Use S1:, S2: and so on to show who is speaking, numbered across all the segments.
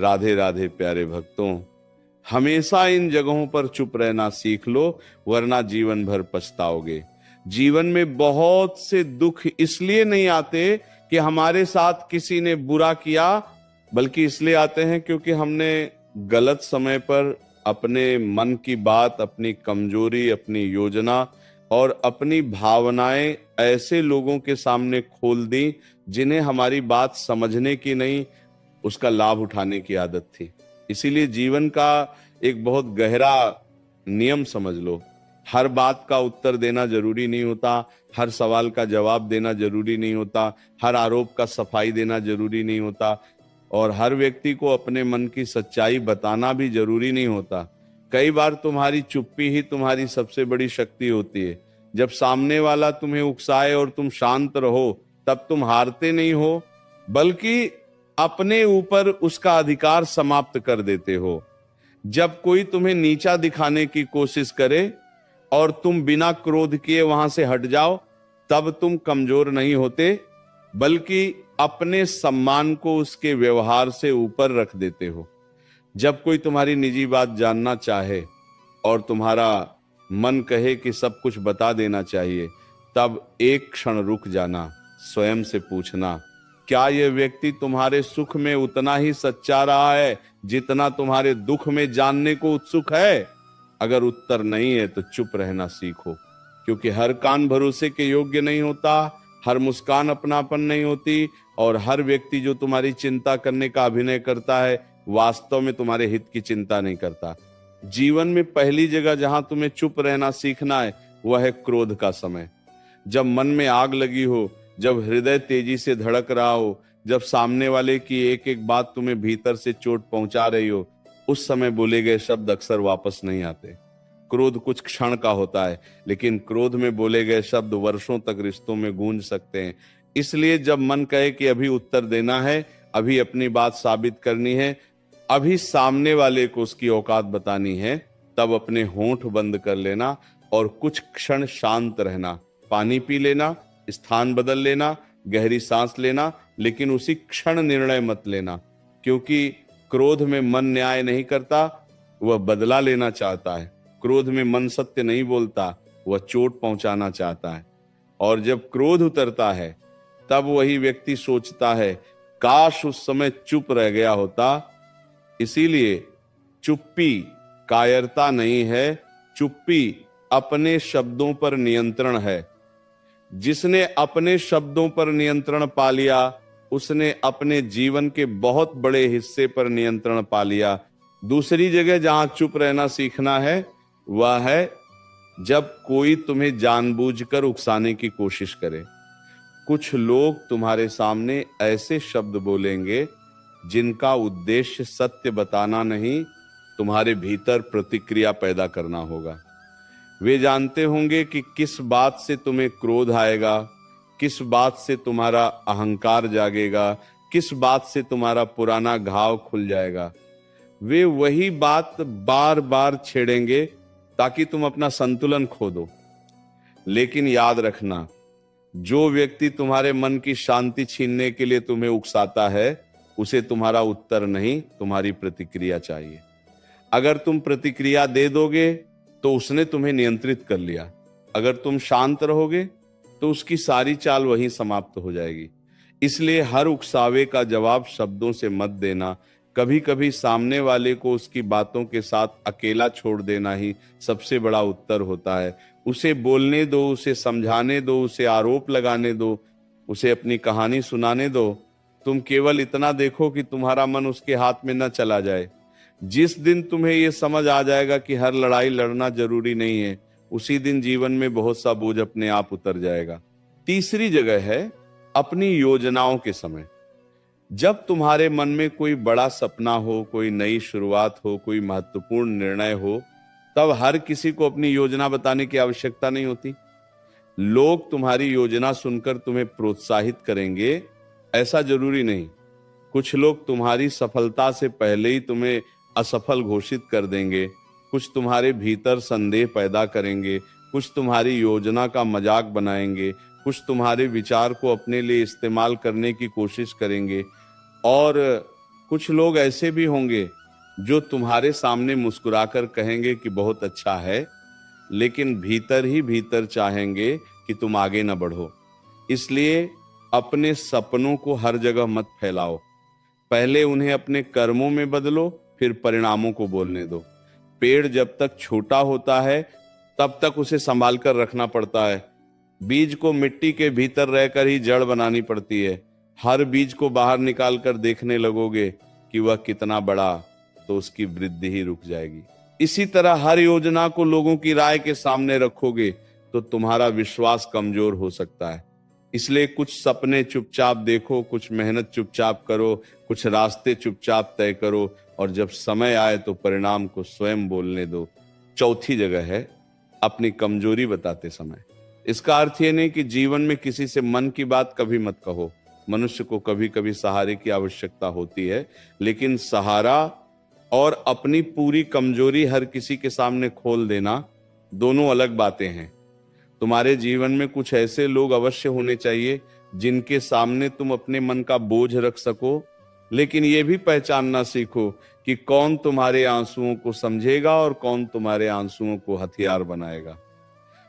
S1: राधे राधे प्यारे भक्तों, हमेशा इन जगहों पर चुप रहना सीख लो, वरना जीवन भर पछताओगे। जीवन में बहुत से दुख इसलिए नहीं आते कि हमारे साथ किसी ने बुरा किया, बल्कि इसलिए आते हैं क्योंकि हमने गलत समय पर अपने मन की बात, अपनी कमजोरी, अपनी योजना और अपनी भावनाएं ऐसे लोगों के सामने खोल दी जिन्हें हमारी बात समझने की नहीं, उसका लाभ उठाने की आदत थी। इसीलिए जीवन का एक बहुत गहरा नियम समझ लो, हर बात का उत्तर देना जरूरी नहीं होता, हर सवाल का जवाब देना जरूरी नहीं होता, हर आरोप का सफाई देना जरूरी नहीं होता, और हर व्यक्ति को अपने मन की सच्चाई बताना भी जरूरी नहीं होता। कई बार तुम्हारी चुप्पी ही तुम्हारी सबसे बड़ी शक्ति होती है। जब सामने वाला तुम्हें उकसाए और तुम शांत रहो, तब तुम हारते नहीं हो, बल्कि अपने ऊपर उसका अधिकार समाप्त कर देते हो। जब कोई तुम्हें नीचा दिखाने की कोशिश करे और तुम बिना क्रोध किए वहां से हट जाओ, तब तुम कमजोर नहीं होते, बल्कि अपने सम्मान को उसके व्यवहार से ऊपर रख देते हो। जब कोई तुम्हारी निजी बात जानना चाहे और तुम्हारा मन कहे कि सब कुछ बता देना चाहिए, तब एक क्षण रुक जाना, स्वयं से पूछना, क्या यह व्यक्ति तुम्हारे सुख में उतना ही सच्चा रहा है जितना तुम्हारे दुख में जानने को उत्सुक है? अगर उत्तर नहीं है तो चुप रहना सीखो, क्योंकि हर कान भरोसे के योग्य नहीं होता, हर मुस्कान अपनापन नहीं होती, और हर व्यक्ति जो तुम्हारी चिंता करने का अभिनय करता है वास्तव में तुम्हारे हित की चिंता नहीं करता। जीवन में पहली जगह जहां तुम्हें चुप रहना सीखना है वह है क्रोध का समय। जब मन में आग लगी हो, जब हृदय तेजी से धड़क रहा हो, जब सामने वाले की एक एक बात तुम्हें भीतर से चोट पहुंचा रही हो, उस समय बोले गए शब्द अक्सर वापस नहीं आते। क्रोध कुछ क्षण का होता है, लेकिन क्रोध में बोले गए शब्द वर्षों तक रिश्तों में गूंज सकते हैं। इसलिए जब मन कहे कि अभी उत्तर देना है, अभी अपनी बात साबित करनी है, अभी सामने वाले को उसकी औकात बतानी है, तब अपने होंठ बंद कर लेना और कुछ क्षण शांत रहना। पानी पी लेना, स्थान बदल लेना, गहरी सांस लेना, लेकिन उसी क्षण निर्णय मत लेना, क्योंकि क्रोध में मन न्याय नहीं करता, वह बदला लेना चाहता है। क्रोध में मन सत्य नहीं बोलता, वह चोट पहुंचाना चाहता है। और जब क्रोध उतरता है, तब वही व्यक्ति सोचता है, काश उस समय चुप रह गया होता। इसीलिए चुप्पी कायरता नहीं है, चुप्पी अपने शब्दों पर नियंत्रण है। जिसने अपने शब्दों पर नियंत्रण पा लिया, उसने अपने जीवन के बहुत बड़े हिस्से पर नियंत्रण पा लिया। दूसरी जगह जहां चुप रहना सीखना है वह है जब कोई तुम्हें जानबूझकर उकसाने की कोशिश करे। कुछ लोग तुम्हारे सामने ऐसे शब्द बोलेंगे जिनका उद्देश्य सत्य बताना नहीं, तुम्हारे भीतर प्रतिक्रिया पैदा करना होगा। वे जानते होंगे कि किस बात से तुम्हें क्रोध आएगा, किस बात से तुम्हारा अहंकार जागेगा, किस बात से तुम्हारा पुराना घाव खुल जाएगा। वे वही बात बार बार छेड़ेंगे ताकि तुम अपना संतुलन खो दो। लेकिन याद रखना, जो व्यक्ति तुम्हारे मन की शांति छीनने के लिए तुम्हें उकसाता है, उसे तुम्हारा उत्तर नहीं, तुम्हारी प्रतिक्रिया चाहिए। अगर तुम प्रतिक्रिया दे दोगे तो उसने तुम्हें नियंत्रित कर लिया। अगर तुम शांत रहोगे तो उसकी सारी चाल वहीं समाप्त हो जाएगी। इसलिए हर उकसावे का जवाब शब्दों से मत देना। कभी कभी सामने वाले को उसकी बातों के साथ अकेला छोड़ देना ही सबसे बड़ा उत्तर होता है। उसे बोलने दो, उसे समझाने दो, उसे आरोप लगाने दो, उसे अपनी कहानी सुनाने दो। तुम केवल इतना देखो कि तुम्हारा मन उसके हाथ में न चला जाए। जिस दिन तुम्हें यह समझ आ जाएगा कि हर लड़ाई लड़ना जरूरी नहीं है, उसी दिन जीवन में बहुत सा बोझ अपने आप उतर जाएगा। तीसरी जगह है अपनी योजनाओं के समय। जब तुम्हारे मन में कोई बड़ा सपना हो, कोई नई शुरुआत हो, कोई महत्वपूर्ण निर्णय हो, तब हर किसी को अपनी योजना बताने की आवश्यकता नहीं होती। लोग तुम्हारी योजना सुनकर तुम्हें प्रोत्साहित करेंगे, ऐसा जरूरी नहीं। कुछ लोग तुम्हारी सफलता से पहले ही तुम्हें असफल घोषित कर देंगे, कुछ तुम्हारे भीतर संदेह पैदा करेंगे, कुछ तुम्हारी योजना का मजाक बनाएंगे, कुछ तुम्हारे विचार को अपने लिए इस्तेमाल करने की कोशिश करेंगे, और कुछ लोग ऐसे भी होंगे जो तुम्हारे सामने मुस्कुराकर कहेंगे कि बहुत अच्छा है, लेकिन भीतर ही भीतर चाहेंगे कि तुम आगे न बढ़ो। इसलिए अपने सपनों को हर जगह मत फैलाओ। पहले उन्हें अपने कर्मों में बदलो, फिर परिणामों को बोलने दो। पेड़ जब तक छोटा होता है तब तक उसे संभाल कर रखना पड़ता है। बीज को मिट्टी के भीतर रहकर ही जड़ बनानी पड़ती है। हर बीज को बाहर निकाल कर देखने लगोगे कि वह कितना बड़ा, तो उसकी वृद्धि ही रुक जाएगी। इसी तरह हर योजना को लोगों की राय के सामने रखोगे तो तुम्हारा विश्वास कमजोर हो सकता है। इसलिए कुछ सपने चुपचाप देखो, कुछ मेहनत चुपचाप करो, कुछ रास्ते चुपचाप तय करो, और जब समय आए तो परिणाम को स्वयं बोलने दो। चौथी जगह है अपनी कमजोरी बताते समय। इसका अर्थ यह नहीं कि जीवन में किसी से मन की बात कभी मत कहो। मनुष्य को कभी कभी सहारे की आवश्यकता होती है, लेकिन सहारा और अपनी पूरी कमजोरी हर किसी के सामने खोल देना दोनों अलग बातें हैं। तुम्हारे जीवन में कुछ ऐसे लोग अवश्य होने चाहिए जिनके सामने तुम अपने मन का बोझ रख सको, लेकिन यह भी पहचानना सीखो कि कौन तुम्हारे आंसुओं को समझेगा और कौन तुम्हारे आंसुओं को हथियार बनाएगा।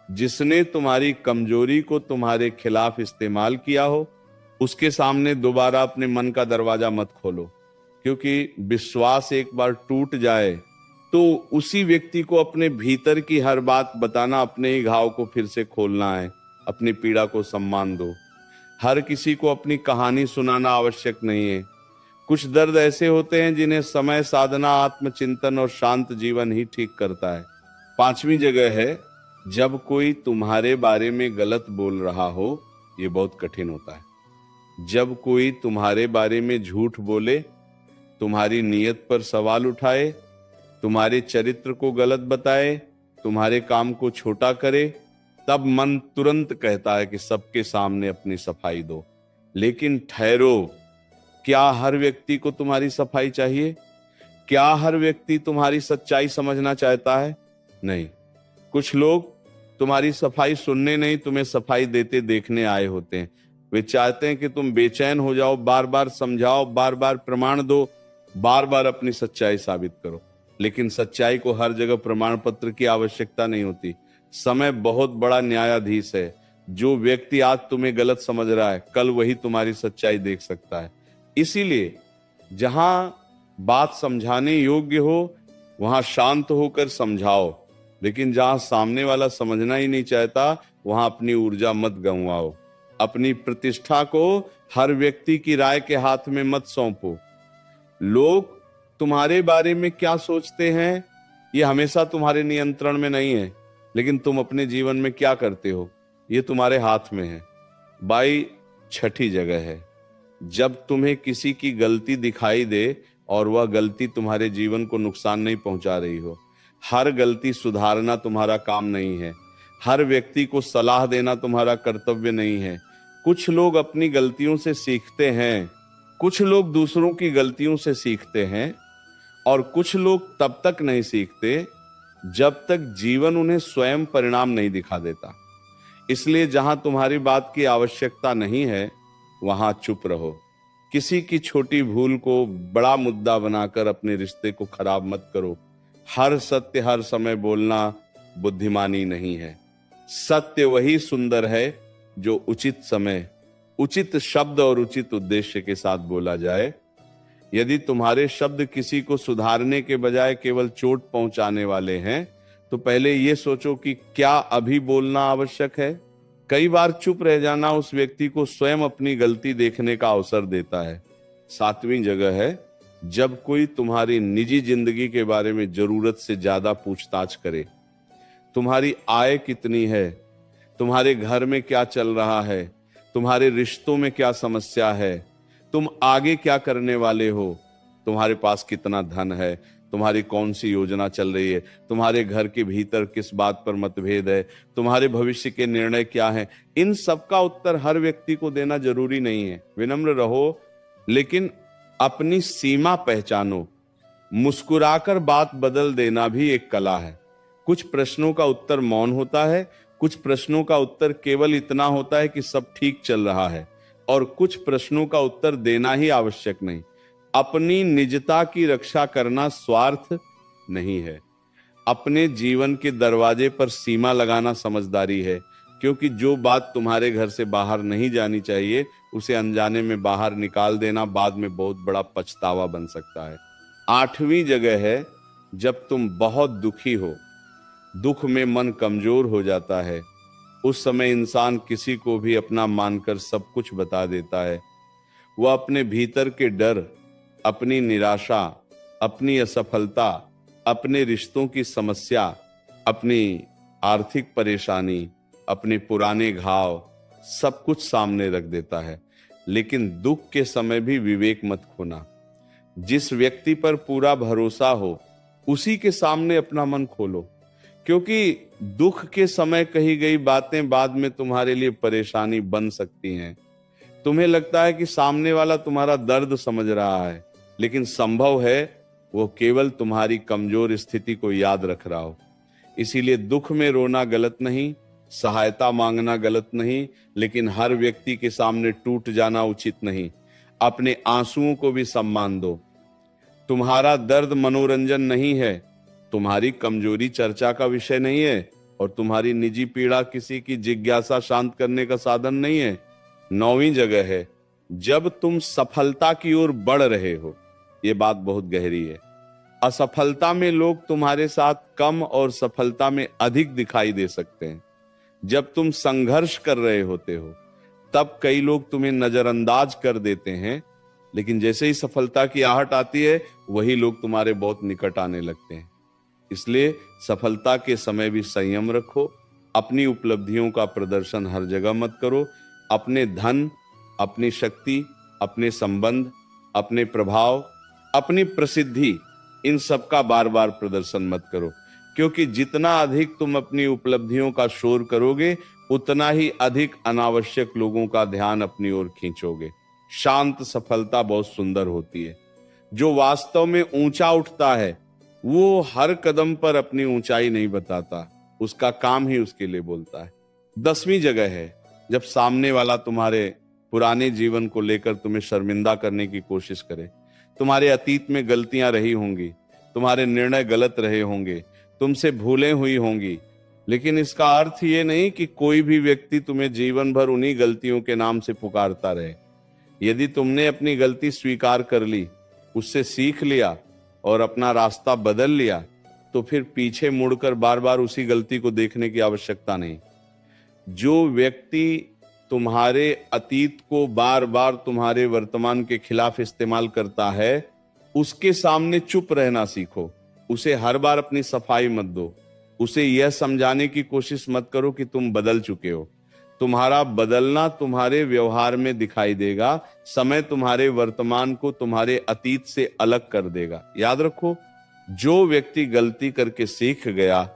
S1: जिसने तुम्हारी कमजोरी को तुम्हारे खिलाफ इस्तेमाल किया हो, उसके सामने दोबारा अपने मन का दरवाजा मत खोलो, क्योंकि विश्वास एक बार टूट जाए तो उसी व्यक्ति को अपने भीतर की हर बात बताना अपने ही घाव को फिर से खोलना है। अपनी पीड़ा को सम्मान दो। हर किसी को अपनी कहानी सुनाना आवश्यक नहीं है। कुछ दर्द ऐसे होते हैं जिन्हें समय, साधना, आत्मचिंतन और शांत जीवन ही ठीक करता है। पांचवी जगह है जब कोई तुम्हारे बारे में गलत बोल रहा हो। ये बहुत कठिन होता है। जब कोई तुम्हारे बारे में झूठ बोले, तुम्हारी नीयत पर सवाल उठाए, तुम्हारे चरित्र को गलत बताए, तुम्हारे काम को छोटा करे, तब मन तुरंत कहता है कि सबके सामने अपनी सफाई दो। लेकिन ठहरो, क्या हर व्यक्ति को तुम्हारी सफाई चाहिए? क्या हर व्यक्ति तुम्हारी सच्चाई समझना चाहता है? नहीं। कुछ लोग तुम्हारी सफाई सुनने नहीं, तुम्हें सफाई देते देखने आए होते हैं। वे चाहते हैं कि तुम बेचैन हो जाओ, बार बार समझाओ, बार बार प्रमाण दो, बार बार अपनी सच्चाई साबित करो। लेकिन सच्चाई को हर जगह प्रमाण पत्र की आवश्यकता नहीं होती। समय बहुत बड़ा न्यायाधीश है। जो व्यक्ति आज तुम्हें गलत समझ रहा है, कल वही तुम्हारी सच्चाई देख सकता है। इसीलिए जहां बात समझाने योग्य हो, वहां शांत होकर समझाओ, लेकिन जहां सामने वाला समझना ही नहीं चाहता, वहां अपनी ऊर्जा मत गंवाओ। अपनी प्रतिष्ठा को हर व्यक्ति की राय के हाथ में मत सौंपो। लोग तुम्हारे बारे में क्या सोचते हैं, यह हमेशा तुम्हारे नियंत्रण में नहीं है, लेकिन तुम अपने जीवन में क्या करते हो, यह तुम्हारे हाथ में है। बाई छठी जगह है जब तुम्हें किसी की गलती दिखाई दे और वह गलती तुम्हारे जीवन को नुकसान नहीं पहुंचा रही हो। हर गलती सुधारना तुम्हारा काम नहीं है। हर व्यक्ति को सलाह देना तुम्हारा कर्तव्य नहीं है। कुछ लोग अपनी गलतियों से सीखते हैं, कुछ लोग दूसरों की गलतियों से सीखते हैं, और कुछ लोग तब तक नहीं सीखते जब तक जीवन उन्हें स्वयं परिणाम नहीं दिखा देता। इसलिए जहां तुम्हारी बात की आवश्यकता नहीं है, वहां चुप रहो। किसी की छोटी भूल को बड़ा मुद्दा बनाकर अपने रिश्ते को खराब मत करो। हर सत्य हर समय बोलना बुद्धिमानी नहीं है। सत्य वही सुंदर है जो उचित समय, उचित शब्द और उचित उद्देश्य के साथ बोला जाए। यदि तुम्हारे शब्द किसी को सुधारने के बजाय केवल चोट पहुंचाने वाले हैं, तो पहले यह सोचो कि क्या अभी बोलना आवश्यक है। कई बार चुप रह जाना उस व्यक्ति को स्वयं अपनी गलती देखने का अवसर देता है। सातवीं जगह है जब कोई तुम्हारी निजी जिंदगी के बारे में जरूरत से ज्यादा पूछताछ करे। तुम्हारी आय कितनी है, तुम्हारे घर में क्या चल रहा है, तुम्हारे रिश्तों में क्या समस्या है, तुम आगे क्या करने वाले हो, तुम्हारे पास कितना धन है, तुम्हारी कौन सी योजना चल रही है, तुम्हारे घर के भीतर किस बात पर मतभेद है, तुम्हारे भविष्य के निर्णय क्या हैं। इन सब का उत्तर हर व्यक्ति को देना जरूरी नहीं है। विनम्र रहो, लेकिन अपनी सीमा पहचानो। मुस्कुराकर बात बदल देना भी एक कला है। कुछ प्रश्नों का उत्तर मौन होता है, कुछ प्रश्नों का उत्तर केवल इतना होता है कि सब ठीक चल रहा है, और कुछ प्रश्नों का उत्तर देना ही आवश्यक नहीं। अपनी निजता की रक्षा करना स्वार्थ नहीं है। अपने जीवन के दरवाजे पर सीमा लगाना समझदारी है, क्योंकि जो बात तुम्हारे घर से बाहर नहीं जानी चाहिए उसे अनजाने में बाहर निकाल देना बाद में बहुत बड़ा पछतावा बन सकता है। 8वीं जगह है, जब तुम बहुत दुखी हो, दुख में मन कमजोर हो जाता है, उस समय इंसान किसी को भी अपना मानकर सब कुछ बता देता है। वह अपने भीतर के डर, अपनी निराशा, अपनी असफलता, अपने रिश्तों की समस्या, अपनी आर्थिक परेशानी, अपने पुराने घाव, सब कुछ सामने रख देता है। लेकिन दुख के समय भी विवेक मत खोना। जिस व्यक्ति पर पूरा भरोसा हो उसी के सामने अपना मन खोलो, क्योंकि दुख के समय कही गई बातें बाद में तुम्हारे लिए परेशानी बन सकती हैं। तुम्हें लगता है कि सामने वाला तुम्हारा दर्द समझ रहा है, लेकिन संभव है वो केवल तुम्हारी कमजोर स्थिति को याद रख रहा हो। इसीलिए दुख में रोना गलत नहीं, सहायता मांगना गलत नहीं, लेकिन हर व्यक्ति के सामने टूट जाना उचित नहीं। अपने आंसुओं को भी सम्मान दो। तुम्हारा दर्द मनोरंजन नहीं है, तुम्हारी कमजोरी चर्चा का विषय नहीं है, और तुम्हारी निजी पीड़ा किसी की जिज्ञासा शांत करने का साधन नहीं है। 9वीं जगह है, जब तुम सफलता की ओर बढ़ रहे हो। ये बात बहुत गहरी है। असफलता में लोग तुम्हारे साथ कम और सफलता में अधिक दिखाई दे सकते हैं। जब तुम संघर्ष कर रहे होते हो तब कई लोग तुम्हें नजरअंदाज कर देते हैं, लेकिन जैसे ही सफलता की आहट आती है वही लोग तुम्हारे बहुत निकट आने लगते हैं। इसलिए सफलता के समय भी संयम रखो। अपनी उपलब्धियों का प्रदर्शन हर जगह मत करो। अपने धन, अपनी शक्ति, अपने संबंध, अपने प्रभाव, अपनी प्रसिद्धि, इन सब का बार बार प्रदर्शन मत करो, क्योंकि जितना अधिक तुम अपनी उपलब्धियों का शोर करोगे उतना ही अधिक अनावश्यक लोगों का ध्यान अपनी ओर खींचोगे। शांत सफलता बहुत सुंदर होती है। जो वास्तव में ऊंचा उठता है वो हर कदम पर अपनी ऊंचाई नहीं बताता, उसका काम ही उसके लिए बोलता है। 10वीं जगह है, जब सामने वाला तुम्हारे पुराने जीवन को लेकर तुम्हें शर्मिंदा करने की कोशिश करे। तुम्हारे अतीत में गलतियां रही होंगी, तुम्हारे निर्णय गलत रहे होंगे, तुमसे भूलें हुई होंगी, लेकिन इसका अर्थ ये नहीं कि कोई भी व्यक्ति तुम्हें जीवन भर उन्हीं गलतियों के नाम से पुकारता रहे। यदि तुमने अपनी गलती स्वीकार कर ली, उससे सीख लिया और अपना रास्ता बदल लिया, तो फिर पीछे मुड़कर बार बार उसी गलती को देखने की आवश्यकता नहीं। जो व्यक्ति तुम्हारे अतीत को बार बार तुम्हारे वर्तमान के खिलाफ इस्तेमाल करता है, उसके सामने चुप रहना सीखो। उसे हर बार अपनी सफाई मत दो। उसे यह समझाने की कोशिश मत करो कि तुम बदल चुके हो। तुम्हारा बदलना तुम्हारे व्यवहार में दिखाई देगा। समय तुम्हारे वर्तमान को तुम्हारे अतीत से अलग कर देगा। याद रखो, जो व्यक्ति गलती करके सीख गया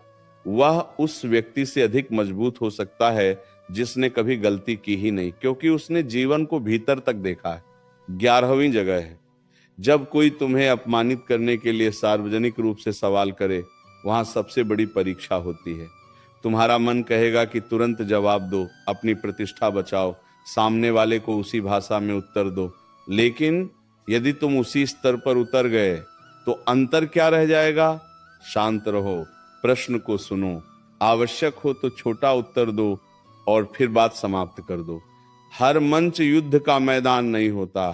S1: वह उस व्यक्ति से अधिक मजबूत हो सकता है जिसने कभी गलती की ही नहीं, क्योंकि उसने जीवन को भीतर तक देखा है। 11वीं जगह है, जब कोई तुम्हें अपमानित करने के लिए सार्वजनिक रूप से सवाल करे, वहां सबसे बड़ी परीक्षा होती है। तुम्हारा मन कहेगा कि तुरंत जवाब दो, अपनी प्रतिष्ठा बचाओ, सामने वाले को उसी भाषा में उत्तर दो। लेकिन यदि तुम उसी स्तर पर उतर गए तो अंतर क्या रह जाएगा? शांत रहो, प्रश्न को सुनो, आवश्यक हो तो छोटा उत्तर दो और फिर बात समाप्त कर दो। हर मंच युद्ध का मैदान नहीं होता।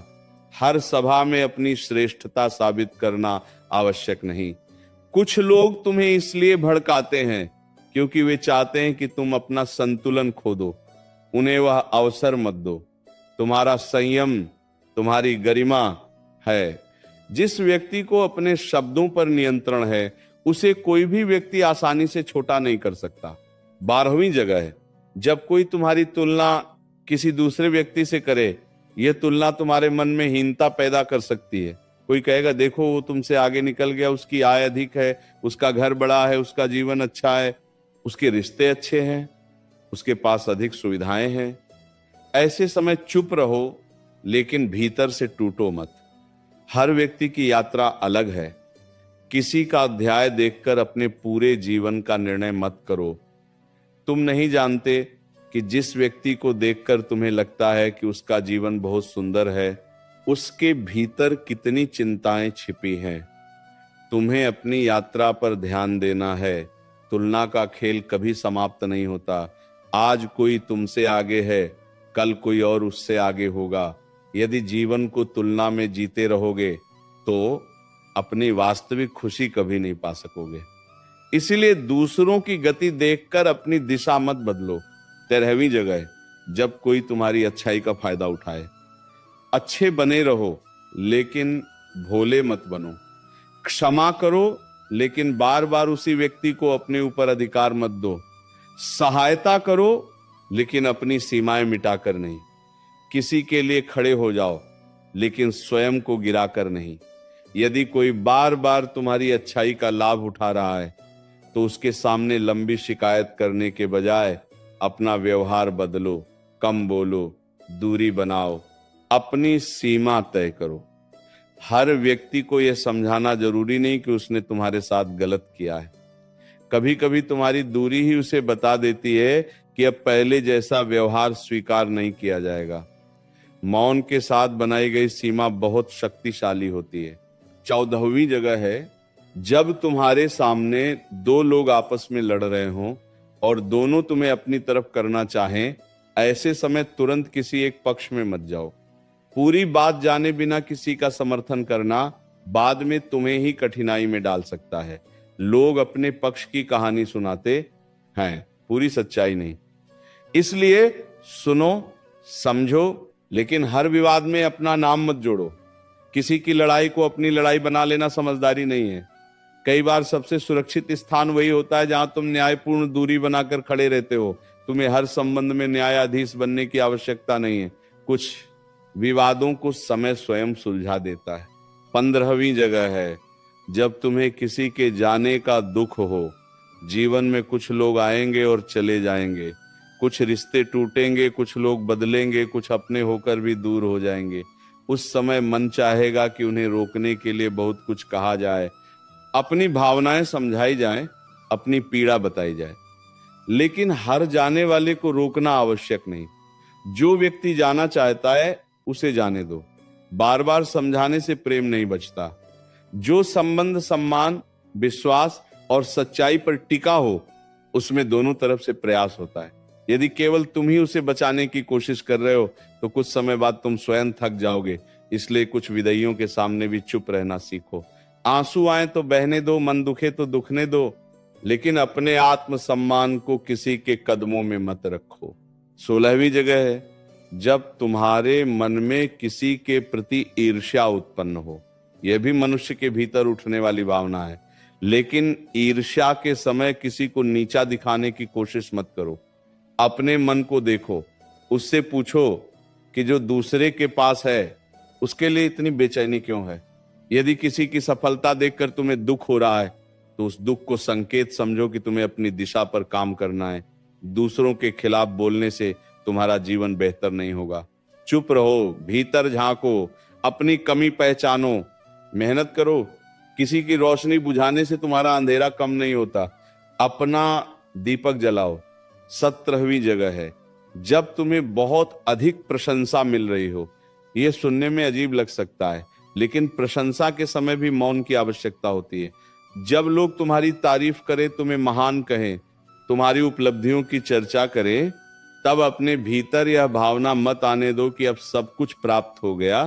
S1: हर सभा में अपनी श्रेष्ठता साबित करना आवश्यक नहीं। कुछ लोग तुम्हें इसलिए भड़काते हैं क्योंकि वे चाहते हैं कि तुम अपना संतुलन खो दो। उन्हें वह अवसर मत दो। तुम्हारा संयम तुम्हारी गरिमा है। जिस व्यक्ति को अपने शब्दों पर नियंत्रण है उसे कोई भी व्यक्ति आसानी से छोटा नहीं कर सकता। 12वीं जगह है, जब कोई तुम्हारी तुलना किसी दूसरे व्यक्ति से करे, यह तुलना तुम्हारे मन में हीनता पैदा कर सकती है। कोई कहेगा देखो वो तुमसे आगे निकल गया, उसकी आय अधिक है, उसका घर बड़ा है, उसका जीवन अच्छा है, उसके रिश्ते अच्छे हैं, उसके पास अधिक सुविधाएं हैं। ऐसे समय चुप रहो, लेकिन भीतर से टूटो मत। हर व्यक्ति की यात्रा अलग है। किसी का अध्याय देखकर अपने पूरे जीवन का निर्णय मत करो। तुम नहीं जानते कि जिस व्यक्ति को देखकर तुम्हें लगता है कि उसका जीवन बहुत सुंदर है, उसके भीतर कितनी चिंताएं छिपी हैं। तुम्हें अपनी यात्रा पर ध्यान देना है। तुलना का खेल कभी समाप्त नहीं होता। आज कोई तुमसे आगे है, कल कोई और उससे आगे होगा। यदि जीवन को तुलना में जीते रहोगे तो अपनी वास्तविक खुशी कभी नहीं पा सकोगे। इसीलिए दूसरों की गति देखकर अपनी दिशा मत बदलो। 13वीं जगह, जब कोई तुम्हारी अच्छाई का फायदा उठाए। अच्छे बने रहो लेकिन भोले मत बनो। क्षमा करो लेकिन बार बार उसी व्यक्ति को अपने ऊपर अधिकार मत दो। सहायता करो लेकिन अपनी सीमाएं मिटाकर नहीं। किसी के लिए खड़े हो जाओ लेकिन स्वयं को गिराकर नहीं। यदि कोई बार बार तुम्हारी अच्छाई का लाभ उठा रहा है तो उसके सामने लंबी शिकायत करने के बजाय अपना व्यवहार बदलो, कम बोलो, दूरी बनाओ, अपनी सीमा तय करो। हर व्यक्ति को यह समझाना जरूरी नहीं कि उसने तुम्हारे साथ गलत किया है। कभी कभी तुम्हारी दूरी ही उसे बता देती है कि अब पहले जैसा व्यवहार स्वीकार नहीं किया जाएगा। मौन के साथ बनाई गई सीमा बहुत शक्तिशाली होती है। 14वीं जगह है, जब तुम्हारे सामने दो लोग आपस में लड़ रहे हों और दोनों तुम्हें अपनी तरफ करना चाहें, ऐसे समय तुरंत किसी एक पक्ष में मत जाओ। पूरी बात जाने बिना किसी का समर्थन करना बाद में तुम्हें ही कठिनाई में डाल सकता है। लोग अपने पक्ष की कहानी सुनाते हैं, पूरी सच्चाई नहीं। इसलिए सुनो, समझो, लेकिन हर विवाद में अपना नाम मत जोड़ो। किसी की लड़ाई को अपनी लड़ाई बना लेना समझदारी नहीं है। कई बार सबसे सुरक्षित स्थान वही होता है जहां तुम न्यायपूर्ण दूरी बनाकर खड़े रहते हो। तुम्हें हर संबंध में न्यायाधीश बनने की आवश्यकता नहीं है। कुछ विवादों को समय स्वयं सुलझा देता है। 15वीं जगह है, जब तुम्हें किसी के जाने का दुख हो। जीवन में कुछ लोग आएंगे और चले जाएंगे, कुछ रिश्ते टूटेंगे, कुछ लोग बदलेंगे, कुछ अपने होकर भी दूर हो जाएंगे। उस समय मन चाहेगा कि उन्हें रोकने के लिए बहुत कुछ कहा जाए, अपनी भावनाएं समझाई जाएं, अपनी पीड़ा बताई जाए, लेकिन हर जाने वाले को रोकना आवश्यक नहीं। जो व्यक्ति जाना चाहता है उसे जाने दो। बार बार समझाने से प्रेम नहीं बचता। जो संबंध सम्मान, विश्वास और सच्चाई पर टिका हो उसमें दोनों तरफ से प्रयास होता है। यदि केवल तुम ही उसे बचाने की कोशिश कर रहे हो तो कुछ समय बाद तुम स्वयं थक जाओगे। इसलिए कुछ विदैयों के सामने भी चुप रहना सीखो। आंसू आए तो बहने दो, मन दुखे तो दुखने दो, लेकिन अपने आत्मसम्मान को किसी के कदमों में मत रखो। 16वीं जगह है, जब तुम्हारे मन में किसी के प्रति ईर्ष्या उत्पन्न हो। यह भी मनुष्य के भीतर उठने वाली भावना है, लेकिन ईर्ष्या के समय किसी को नीचा दिखाने की कोशिश मत करो। अपने मन को देखो, उससे पूछो कि जो दूसरे के पास है उसके लिए इतनी बेचैनी क्यों है। यदि किसी की सफलता देखकर तुम्हें दुख हो रहा है तो उस दुख को संकेत समझो कि तुम्हें अपनी दिशा पर काम करना है। दूसरों के खिलाफ बोलने से तुम्हारा जीवन बेहतर नहीं होगा। चुप रहो, भीतर झांको, अपनी कमी पहचानो, मेहनत करो। किसी की रोशनी बुझाने से तुम्हारा अंधेरा कम नहीं होता। अपना दीपक जलाओ। 17वीं जगह है, जब तुम्हें बहुत अधिक प्रशंसा मिल रही हो। यह सुनने में अजीब लग सकता है, लेकिन प्रशंसा के समय भी मौन की आवश्यकता होती है। जब लोग तुम्हारी तारीफ करें, तुम्हें महान कहें, तुम्हारी उपलब्धियों की चर्चा करें, तब अपने भीतर यह भावना मत आने दो कि अब सब कुछ प्राप्त हो गया।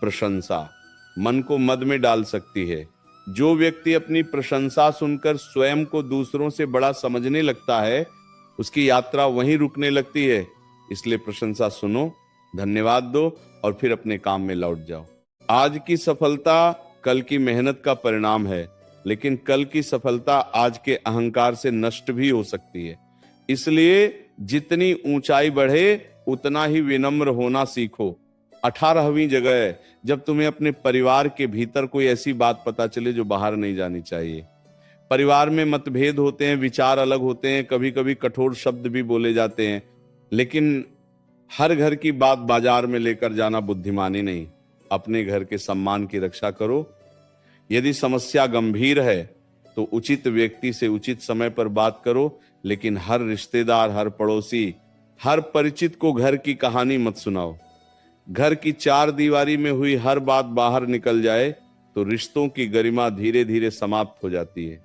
S1: प्रशंसा मन को मद में डाल सकती है। जो व्यक्ति अपनी प्रशंसा सुनकर स्वयं को दूसरों से बड़ा समझने लगता है, उसकी यात्रा वहीं रुकने लगती है। इसलिए प्रशंसा सुनो, धन्यवाद दो और फिर अपने काम में लौट जाओ। आज की सफलता कल की मेहनत का परिणाम है, लेकिन कल की सफलता आज के अहंकार से नष्ट भी हो सकती है। इसलिए जितनी ऊंचाई बढ़े उतना ही विनम्र होना सीखो। 18वीं जगह है, जब तुम्हें अपने परिवार के भीतर कोई ऐसी बात पता चले जो बाहर नहीं जानी चाहिए। परिवार में मतभेद होते हैं, विचार अलग होते हैं, कभी कभी कठोर शब्द भी बोले जाते हैं, लेकिन हर घर की बात बाजार में लेकर जाना बुद्धिमानी नहीं। अपने घर के सम्मान की रक्षा करो। यदि समस्या गंभीर है तो उचित व्यक्ति से उचित समय पर बात करो, लेकिन हर रिश्तेदार, हर पड़ोसी, हर परिचित को घर की कहानी मत सुनाओ। घर की चार दीवारी में हुई हर बात बाहर निकल जाए तो रिश्तों की गरिमा धीरे धीरे समाप्त हो जाती है।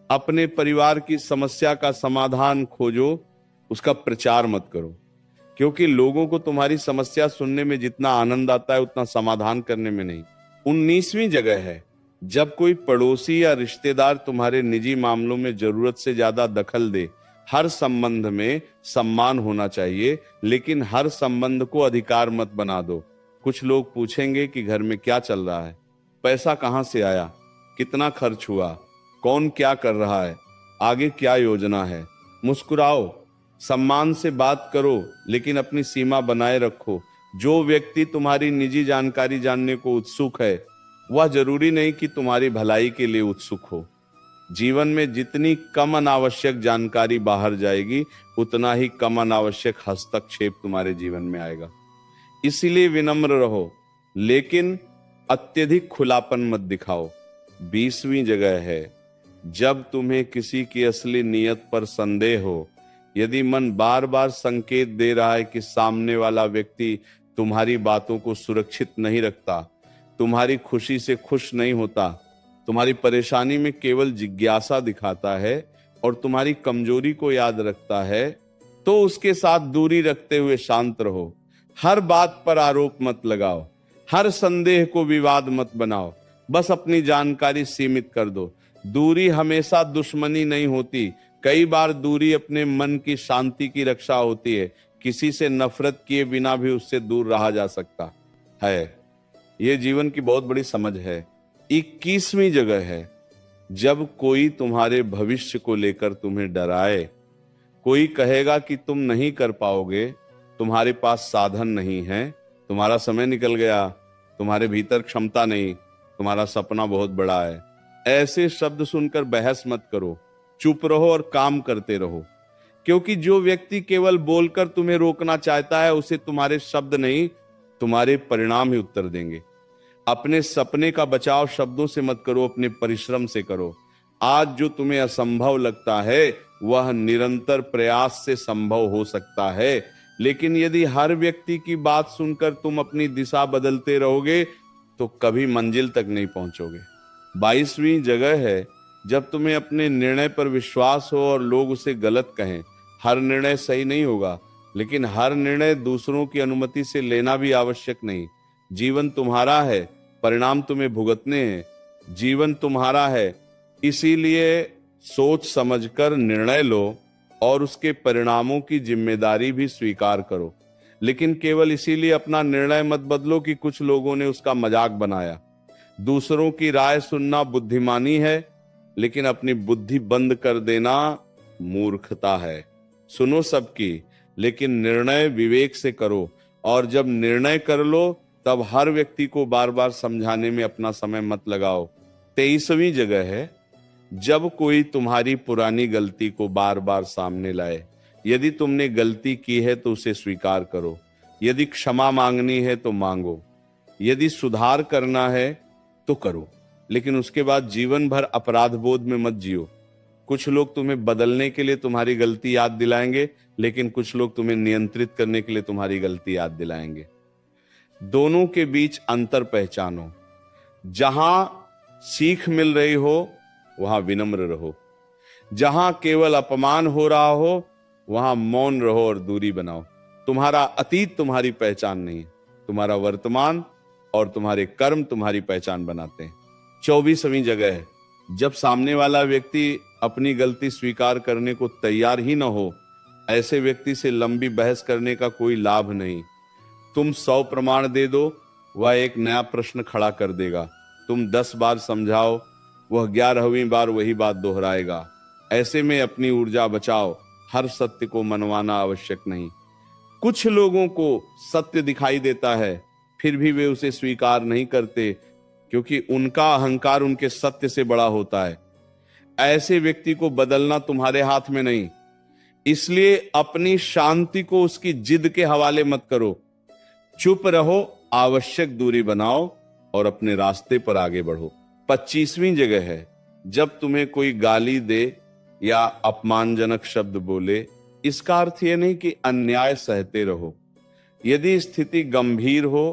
S1: अपने परिवार की समस्या का समाधान खोजो, उसका प्रचार मत करो, क्योंकि लोगों को तुम्हारी समस्या सुनने में जितना आनंद आता है उतना समाधान करने में नहीं। 19वीं जगह है, जब कोई पड़ोसी या रिश्तेदार तुम्हारे निजी मामलों में जरूरत से ज्यादा दखल दे। हर संबंध में सम्मान होना चाहिए, लेकिन हर संबंध को अधिकार मत बना दो। कुछ लोग पूछेंगे कि घर में क्या चल रहा है, पैसा कहां से आया, कितना खर्च हुआ, कौन क्या कर रहा है, आगे क्या योजना है। मुस्कुराओ, सम्मान से बात करो, लेकिन अपनी सीमा बनाए रखो। जो व्यक्ति तुम्हारी निजी जानकारी जानने को उत्सुक है वह जरूरी नहीं कि तुम्हारी भलाई के लिए उत्सुक हो। जीवन में जितनी कम अनावश्यक जानकारी बाहर जाएगी उतना ही कम अनावश्यक हस्तक्षेप तुम्हारे जीवन में आएगा। इसीलिए विनम्र रहो, लेकिन अत्यधिक खुलापन मत दिखाओ। 20वीं जगह है, जब तुम्हें किसी की असली नीयत पर संदेह हो। यदि मन बार बार संकेत दे रहा है कि सामने वाला व्यक्ति तुम्हारी बातों को सुरक्षित नहीं रखता, तुम्हारी खुशी से खुश नहीं होता, तुम्हारी परेशानी में केवल जिज्ञासा दिखाता है और तुम्हारी कमजोरी को याद रखता है, तो उसके साथ दूरी रखते हुए शांत रहो। हर बात पर आरोप मत लगाओ, हर संदेह को विवाद मत बनाओ, बस अपनी जानकारी सीमित कर दो। दूरी हमेशा दुश्मनी नहीं होती, कई बार दूरी अपने मन की शांति की रक्षा होती है। किसी से नफरत किए बिना भी उससे दूर रहा जा सकता है। यह जीवन की बहुत बड़ी समझ है। 21वीं जगह है, जब कोई तुम्हारे भविष्य को लेकर तुम्हें डराए। कोई कहेगा कि तुम नहीं कर पाओगे, तुम्हारे पास साधन नहीं है, तुम्हारा समय निकल गया, तुम्हारे भीतर क्षमता नहीं, तुम्हारा सपना बहुत बड़ा है। ऐसे शब्द सुनकर बहस मत करो, चुप रहो और काम करते रहो। क्योंकि जो व्यक्ति केवल बोलकर तुम्हें रोकना चाहता है, उसे तुम्हारे शब्द नहीं, तुम्हारे परिणाम ही उत्तर देंगे। अपने सपने का बचाव शब्दों से मत करो, अपने परिश्रम से करो। आज जो तुम्हें असंभव लगता है वह निरंतर प्रयास से संभव हो सकता है। लेकिन यदि हर व्यक्ति की बात सुनकर तुम अपनी दिशा बदलते रहोगे तो कभी मंजिल तक नहीं पहुंचोगे। 22वीं जगह है, जब तुम्हें अपने निर्णय पर विश्वास हो और लोग उसे गलत कहें। हर निर्णय सही नहीं होगा, लेकिन हर निर्णय दूसरों की अनुमति से लेना भी आवश्यक नहीं। जीवन तुम्हारा है, परिणाम तुम्हें भुगतने हैं। जीवन तुम्हारा है, इसीलिए सोच समझकर निर्णय लो और उसके परिणामों की जिम्मेदारी भी स्वीकार करो। लेकिन केवल इसीलिए अपना निर्णय मत बदलो कि कुछ लोगों ने उसका मजाक बनाया। दूसरों की राय सुनना बुद्धिमानी है, लेकिन अपनी बुद्धि बंद कर देना मूर्खता है। सुनो सबकी, लेकिन निर्णय विवेक से करो। और जब निर्णय कर लो तब हर व्यक्ति को बार बार समझाने में अपना समय मत लगाओ। 23वीं जगह है, जब कोई तुम्हारी पुरानी गलती को बार बार सामने लाए। यदि तुमने गलती की है तो उसे स्वीकार करो। यदि क्षमा मांगनी है तो मांगो। यदि सुधार करना है तो करो, लेकिन उसके बाद जीवन भर अपराध बोध में मत जियो। कुछ लोग तुम्हें बदलने के लिए तुम्हारी गलती याद दिलाएंगे, लेकिन कुछ लोग तुम्हें नियंत्रित करने के लिए तुम्हारी गलती याद दिलाएंगे। दोनों के बीच अंतर पहचानो। जहां सीख मिल रही हो वहां विनम्र रहो। जहां केवल अपमान हो रहा हो वहां मौन रहो और दूरी बनाओ। तुम्हारा अतीत तुम्हारी पहचान नहीं, तुम्हारा वर्तमान और तुम्हारे कर्म तुम्हारी पहचान बनाते हैं। 24वीं जगह है, जब सामने वाला व्यक्ति अपनी गलती स्वीकार करने को तैयार ही न हो, ऐसे व्यक्ति से लंबी बहस करने का कोई लाभ नहीं। तुम 100 प्रमाण दे दो, वह एक नया प्रश्न खड़ा कर देगा। तुम 10 बार समझाओ, वह 11वीं बार वही बात दोहराएगा। ऐसे में अपनी ऊर्जा बचाओ। हर सत्य को मनवाना आवश्यक नहीं। कुछ लोगों को सत्य दिखाई देता है, फिर भी वे उसे स्वीकार नहीं करते, क्योंकि उनका अहंकार उनके सत्य से बड़ा होता है। ऐसे व्यक्ति को बदलना तुम्हारे हाथ में नहीं। इसलिए अपनी शांति को उसकी जिद के हवाले मत करो। चुप रहो, आवश्यक दूरी बनाओ और अपने रास्ते पर आगे बढ़ो। 25वीं जगह है, जब तुम्हें कोई गाली दे या अपमानजनक शब्द बोले, इसका अर्थ यह नहीं कि अन्याय सहते रहो। यदि स्थिति गंभीर हो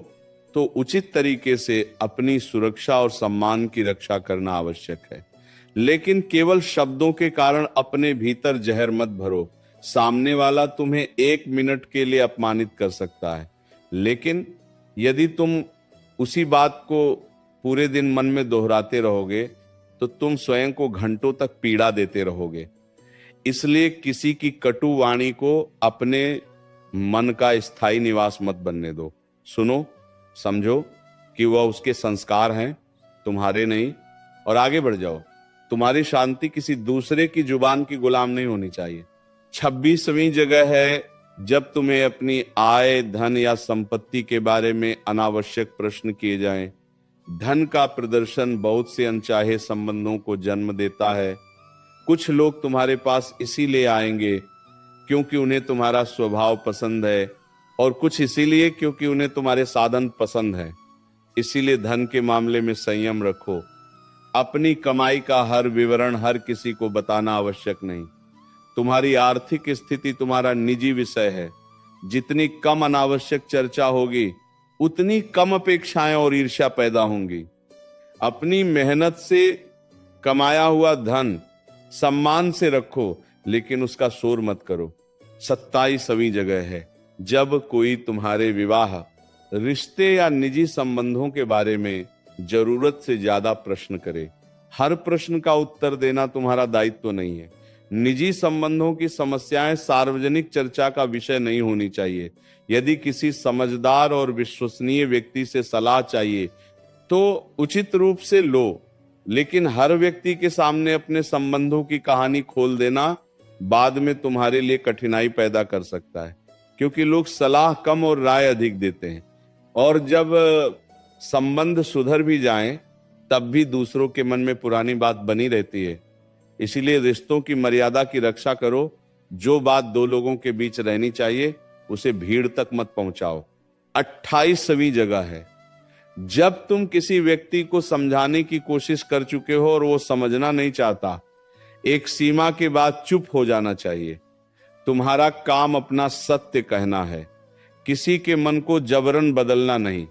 S1: तो उचित तरीके से अपनी सुरक्षा और सम्मान की रक्षा करना आवश्यक है, लेकिन केवल शब्दों के कारण अपने भीतर जहर मत भरो। सामने वाला तुम्हें 1 मिनट के लिए अपमानित कर सकता है, लेकिन यदि तुम उसी बात को पूरे दिन मन में दोहराते रहोगे तो तुम स्वयं को घंटों तक पीड़ा देते रहोगे। इसलिए किसी की कटु वाणी को अपने मन का स्थायी निवास मत बनने दो। सुनो, समझो कि वह उसके संस्कार हैं, तुम्हारे नहीं, और आगे बढ़ जाओ। तुम्हारी शांति किसी दूसरे की जुबान की गुलाम नहीं होनी चाहिए। 26वीं जगह है, जब तुम्हें अपनी आय, धन या संपत्ति के बारे में अनावश्यक प्रश्न किए जाएं। धन का प्रदर्शन बहुत से अनचाहे संबंधों को जन्म देता है। कुछ लोग तुम्हारे पास इसीलिए आएंगे क्योंकि उन्हें तुम्हारा स्वभाव पसंद है, और कुछ इसीलिए क्योंकि उन्हें तुम्हारे साधन पसंद है। इसीलिए धन के मामले में संयम रखो। अपनी कमाई का हर विवरण हर किसी को बताना आवश्यक नहीं। तुम्हारी आर्थिक स्थिति तुम्हारा निजी विषय है। जितनी कम अनावश्यक चर्चा होगी उतनी कम अपेक्षाएं और ईर्ष्या पैदा होंगी। अपनी मेहनत से कमाया हुआ धन सम्मान से रखो, लेकिन उसका शोर मत करो। 27वीं जगह है, जब कोई तुम्हारे विवाह, रिश्ते या निजी संबंधों के बारे में जरूरत से ज्यादा प्रश्न करे। हर प्रश्न का उत्तर देना तुम्हारा दायित्व नहीं है। निजी संबंधों की समस्याएं सार्वजनिक चर्चा का विषय नहीं होनी चाहिए। यदि किसी समझदार और विश्वसनीय व्यक्ति से सलाह चाहिए तो उचित रूप से लो, लेकिन हर व्यक्ति के सामने अपने संबंधों की कहानी खोल देना बाद में तुम्हारे लिए कठिनाई पैदा कर सकता है, क्योंकि लोग सलाह कम और राय अधिक देते हैं, और जब संबंध सुधर भी जाएं तब भी दूसरों के मन में पुरानी बात बनी रहती है। इसीलिए रिश्तों की मर्यादा की रक्षा करो। जो बात दो लोगों के बीच रहनी चाहिए उसे भीड़ तक मत पहुंचाओ। 28वीं जगह है, जब तुम किसी व्यक्ति को समझाने की कोशिश कर चुके हो और वो समझना नहीं चाहता, एक सीमा के बाद चुप हो जाना चाहिए। तुम्हारा काम अपना सत्य कहना है, किसी के मन को जबरन बदलना नहीं।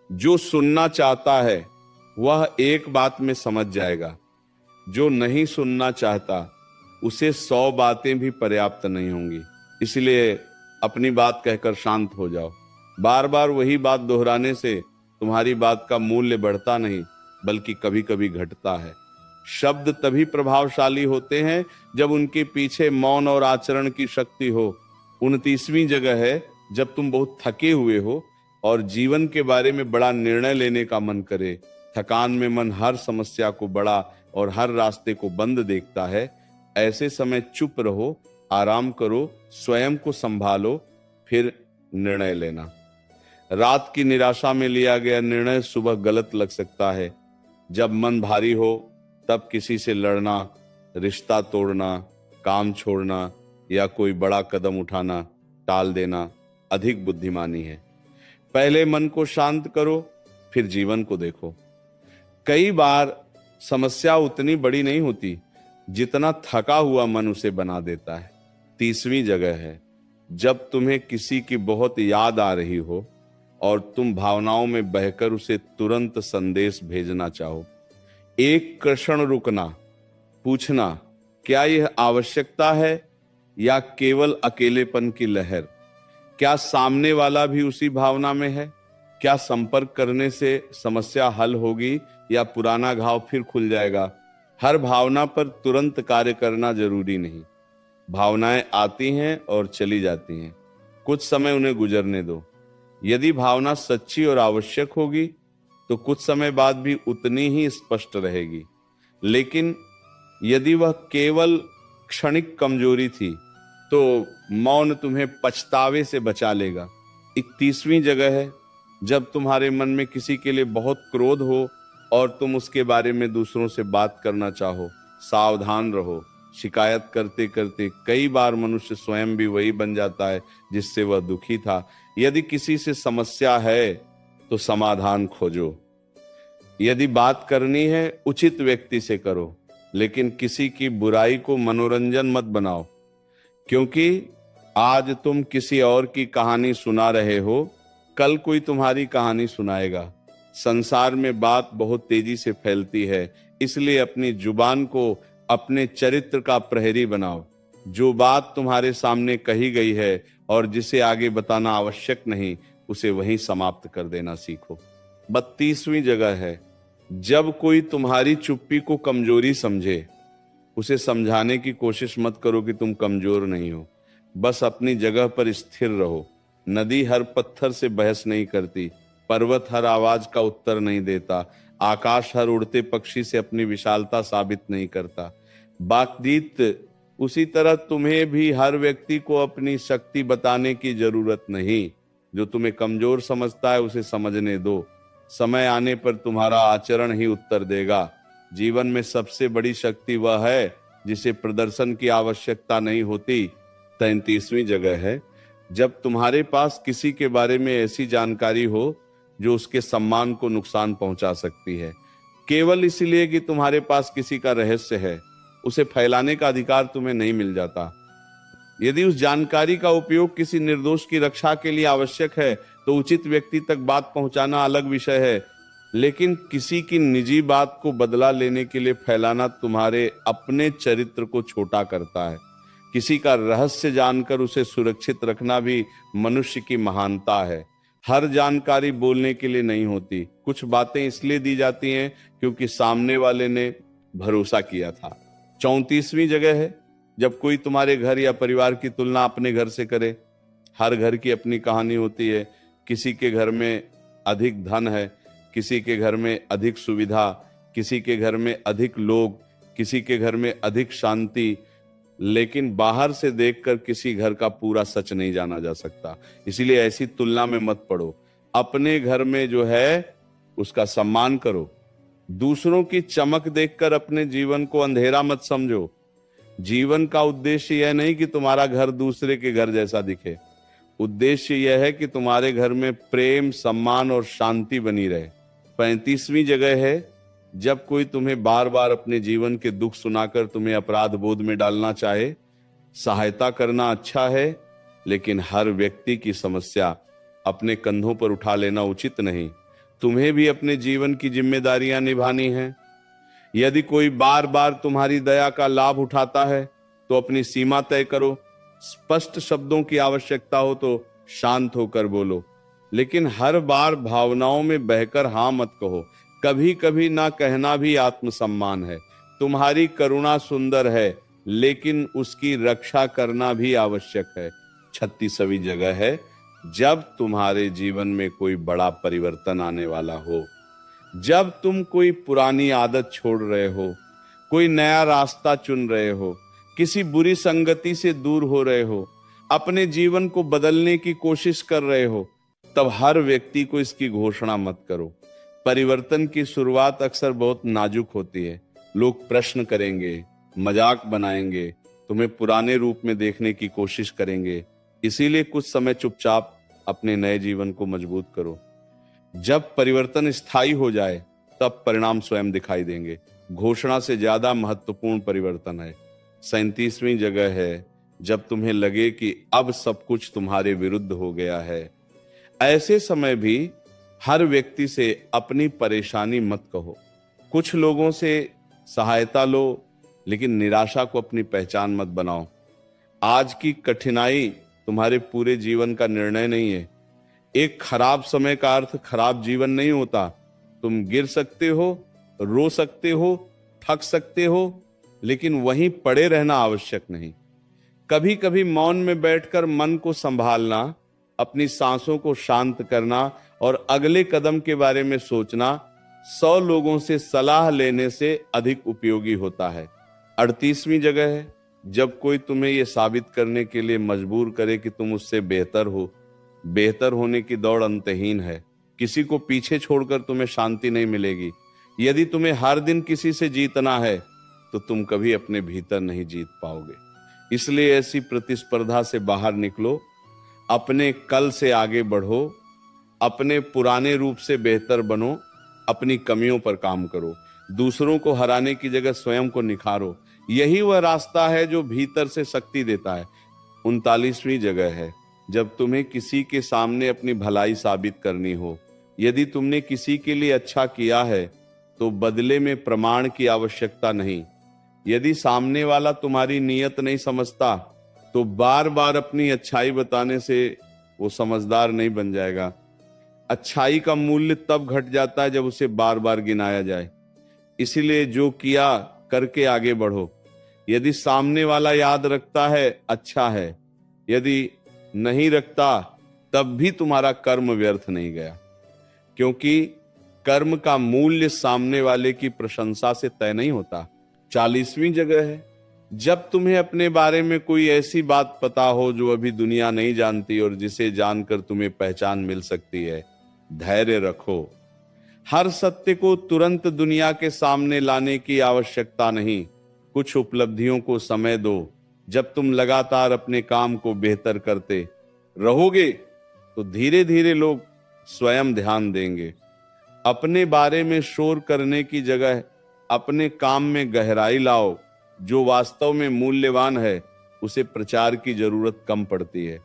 S1: जो सुनना चाहता है वह एक बात में समझ जाएगा, जो नहीं सुनना चाहता उसे 100 बातें भी पर्याप्त नहीं होंगी। इसलिए अपनी बात कहकर शांत हो जाओ। बार बार वही बात दोहराने से तुम्हारी बात का मूल्य बढ़ता नहीं बल्कि कभी कभी घटता है। शब्द तभी प्रभावशाली होते हैं जब उनके पीछे मौन और आचरण की शक्ति हो। 29वीं जगह है, जब तुम बहुत थके हुए हो और जीवन के बारे में बड़ा निर्णय लेने का मन करे। थकान में मन हर समस्या को बड़ा और हर रास्ते को बंद देखता है। ऐसे समय चुप रहो, आराम करो, स्वयं को संभालो, फिर निर्णय लेना। रात की निराशा में लिया गया निर्णय सुबह गलत लग सकता है। जब मन भारी हो तब किसी से लड़ना, रिश्ता तोड़ना, काम छोड़ना या कोई बड़ा कदम उठाना टाल देना अधिक बुद्धिमानी है। पहले मन को शांत करो, फिर जीवन को देखो। कई बार समस्या उतनी बड़ी नहीं होती जितना थका हुआ मन उसे बना देता है। 30वीं जगह है, जब तुम्हें किसी की बहुत याद आ रही हो और तुम भावनाओं में बहकर उसे तुरंत संदेश भेजना चाहो। एक क्षण रुकना, पूछना, क्या यह आवश्यकता है या केवल अकेलेपन की लहर? क्या सामने वाला भी उसी भावना में है? क्या संपर्क करने से समस्या हल होगी या पुराना घाव फिर खुल जाएगा? हर भावना पर तुरंत कार्य करना जरूरी नहीं। भावनाएं आती हैं और चली जाती हैं, कुछ समय उन्हें गुजरने दो। यदि भावना सच्ची और आवश्यक होगी तो कुछ समय बाद भी उतनी ही स्पष्ट रहेगी, लेकिन यदि वह केवल क्षणिक कमजोरी थी तो मौन तुम्हें पछतावे से बचा लेगा। 31वीं जगह है, जब तुम्हारे मन में किसी के लिए बहुत क्रोध हो और तुम उसके बारे में दूसरों से बात करना चाहो। सावधान रहो। शिकायत करते करते कई बार मनुष्य स्वयं भी वही बन जाता है जिससे वह दुखी था। यदि किसी से समस्या है तो समाधान खोजो। यदि बात करनी है उचित व्यक्ति से करो, लेकिन किसी की बुराई को मनोरंजन मत बनाओ, क्योंकि आज तुम किसी और की कहानी सुना रहे हो, कल कोई तुम्हारी कहानी सुनाएगा। संसार में बात बहुत तेजी से फैलती है, इसलिए अपनी जुबान को अपने चरित्र का प्रहरी बनाओ। जो बात तुम्हारे सामने कही गई है और जिसे आगे बताना आवश्यक नहीं, उसे वहीं समाप्त कर देना सीखो। 32वीं जगह है, जब कोई तुम्हारी चुप्पी को कमजोरी समझे, उसे समझाने की कोशिश मत करो कि तुम कमजोर नहीं हो। बस अपनी जगह पर स्थिर रहो। नदी हर पत्थर से बहस नहीं करती, पर्वत हर आवाज का उत्तर नहीं देता, आकाश हर उड़ते पक्षी से अपनी विशालता साबित नहीं करता। बातचीत उसी तरह तुम्हें भी हर व्यक्ति को अपनी शक्ति बताने की जरूरत नहीं। जो तुम्हें कमजोर समझता है उसे समझने दो। समय आने पर तुम्हारा आचरण ही उत्तर देगा। जीवन में सबसे बड़ी शक्ति वह है जिसे प्रदर्शन की आवश्यकता नहीं होती। 33वीं जगह है, जब तुम्हारे पास किसी के बारे में ऐसी जानकारी हो जो उसके सम्मान को नुकसान पहुंचा सकती है, केवल इसलिए कि तुम्हारे पास किसी का रहस्य है, उसे फैलाने का अधिकार तुम्हें नहीं मिल जाता। यदि उस जानकारी का उपयोग किसी निर्दोष की रक्षा के लिए आवश्यक है तो उचित व्यक्ति तक बात पहुंचाना अलग विषय है, लेकिन किसी की निजी बात को बदला लेने के लिए फैलाना तुम्हारे अपने चरित्र को छोटा करता है। किसी का रहस्य जानकर उसे सुरक्षित रखना भी मनुष्य की महानता है। हर जानकारी बोलने के लिए नहीं होती, कुछ बातें इसलिए दी जाती हैं क्योंकि सामने वाले ने भरोसा किया था। 34वीं जगह है, जब कोई तुम्हारे घर या परिवार की तुलना अपने घर से करे। हर घर की अपनी कहानी होती है। किसी के घर में अधिक धन है, किसी के घर में अधिक सुविधा, किसी के घर में अधिक लोग, किसी के घर में अधिक शांति, लेकिन बाहर से देखकर किसी घर का पूरा सच नहीं जाना जा सकता। इसीलिए ऐसी तुलना में मत पड़ो। अपने घर में जो है उसका सम्मान करो। दूसरों की चमक देखकर अपने जीवन को अंधेरा मत समझो। जीवन का उद्देश्य यह नहीं कि तुम्हारा घर दूसरे के घर जैसा दिखे। उद्देश्य यह है कि तुम्हारे घर में प्रेम, सम्मान और शांति बनी रहे। 35वीं जगह है, जब कोई तुम्हें बार बार अपने जीवन के दुख सुनाकर तुम्हें अपराध बोध में डालना चाहे। सहायता करना अच्छा है, लेकिन हर व्यक्ति की समस्या अपने कंधों पर उठा लेना उचित नहीं। तुम्हें भी अपने जीवन की जिम्मेदारियां निभानी हैं। यदि कोई बार बार तुम्हारी दया का लाभ उठाता है तो अपनी सीमा तय करो। स्पष्ट शब्दों की आवश्यकता हो तो शांत होकर बोलो, लेकिन हर बार भावनाओं में बहकर हां मत कहो। कभी कभी ना कहना भी आत्मसम्मान है। तुम्हारी करुणा सुंदर है, लेकिन उसकी रक्षा करना भी आवश्यक है। 36वीं जगह है, जब तुम्हारे जीवन में कोई बड़ा परिवर्तन आने वाला हो, जब तुम कोई पुरानी आदत छोड़ रहे हो, कोई नया रास्ता चुन रहे हो, किसी बुरी संगति से दूर हो रहे हो, अपने जीवन को बदलने की कोशिश कर रहे हो, तब हर व्यक्ति को इसकी घोषणा मत करो। परिवर्तन की शुरुआत अक्सर बहुत नाजुक होती है। लोग प्रश्न करेंगे, मजाक बनाएंगे, तुम्हें पुराने रूप में देखने की कोशिश करेंगे। इसीलिए कुछ समय चुपचाप अपने नए जीवन को मजबूत करो। जब परिवर्तन स्थायी हो जाए तब परिणाम स्वयं दिखाई देंगे। घोषणा से ज्यादा महत्वपूर्ण परिवर्तन है। 37वीं जगह है, जब तुम्हें लगे कि अब सब कुछ तुम्हारे विरुद्ध हो गया है। ऐसे समय भी हर व्यक्ति से अपनी परेशानी मत कहो। कुछ लोगों से सहायता लो, लेकिन निराशा को अपनी पहचान मत बनाओ। आज की कठिनाई तुम्हारे पूरे जीवन का निर्णय नहीं है। एक खराब समय का अर्थ खराब जीवन नहीं होता। तुम गिर सकते हो, रो सकते हो, थक सकते हो, लेकिन वहीं पड़े रहना आवश्यक नहीं। कभी कभी मौन में बैठकर मन को संभालना, अपनी सांसों को शांत करना और अगले कदम के बारे में सोचना 100 लोगों से सलाह लेने से अधिक उपयोगी होता है। 38वीं जगह है, जब कोई तुम्हें यह साबित करने के लिए मजबूर करे कि तुम उससे बेहतर हो। बेहतर होने की दौड़ अंतहीन है। किसी को पीछे छोड़कर तुम्हें शांति नहीं मिलेगी। यदि तुम्हें हर दिन किसी से जीतना है तो तुम कभी अपने भीतर नहीं जीत पाओगे। इसलिए ऐसी प्रतिस्पर्धा से बाहर निकलो। अपने कल से आगे बढ़ो। अपने पुराने रूप से बेहतर बनो। अपनी कमियों पर काम करो। दूसरों को हराने की जगह स्वयं को निखारो। यही वह रास्ता है जो भीतर से शक्ति देता है। 39वीं जगह है, जब तुम्हें किसी के सामने अपनी भलाई साबित करनी हो। यदि तुमने किसी के लिए अच्छा किया है तो बदले में प्रमाण की आवश्यकता नहीं। यदि सामने वाला तुम्हारी नीयत नहीं समझता तो बार बार अपनी अच्छाई बताने से वो समझदार नहीं बन जाएगा। अच्छाई का मूल्य तब घट जाता है जब उसे बार बार गिनाया जाए। इसीलिए जो किया करके आगे बढ़ो। यदि सामने वाला याद रखता है, अच्छा है। यदि नहीं रखता, तब भी तुम्हारा कर्म व्यर्थ नहीं गया, क्योंकि कर्म का मूल्य सामने वाले की प्रशंसा से तय नहीं होता। 40वीं जगह है, जब तुम्हें अपने बारे में कोई ऐसी बात पता हो जो अभी दुनिया नहीं जानती और जिसे जानकर तुम्हें पहचान मिल सकती है, धैर्य रखो। हर सत्य को तुरंत दुनिया के सामने लाने की आवश्यकता नहीं। कुछ उपलब्धियों को समय दो। जब तुम लगातार अपने काम को बेहतर करते रहोगे तो धीरे धीरे लोग स्वयं ध्यान देंगे। अपने बारे में शोर करने की जगह अपने काम में गहराई लाओ। जो वास्तव में मूल्यवान है उसे प्रचार की जरूरत कम पड़ती है।